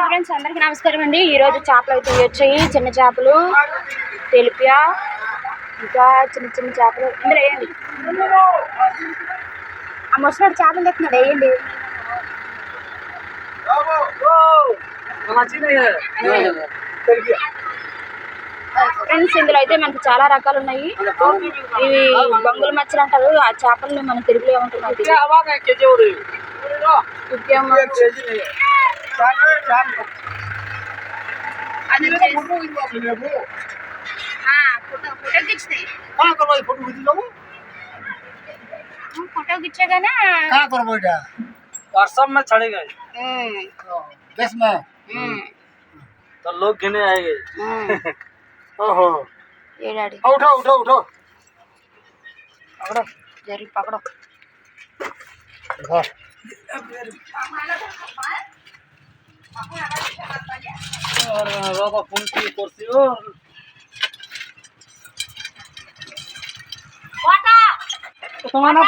Friends అందరికి నమస్కారం అండి. ఈరోజు చేపలు అయితే వచ్చాయి. చిన్న చేపలు, తెలిపియా, ఇంకా చిన్న చిన్న చేపలు. ఇందులో వేయండి. ఆ ముసలాడు చేపలు తెస్తున్నాడు, వేయండి. ఫ్రెండ్స్ ఇందులో అయితే మనకి చాలా రకాలు ఉన్నాయి. ఇవి బంగుళ మచ్చలు అంటారు. ఆ చేపల్ని మన తెలుగులో ఏమంటున్నారు? फोटो खींचेगा ना कहाँ पर बैठा व्हाट्सएप में चढ़ेगा देश में तो लोग गिने आएंगे। ओहो ये डैडी उठो उठो उठो पकड़ो, जरूर पकड़ो। और बाबा फोन की कुर्सी और वाटा तुम्हारा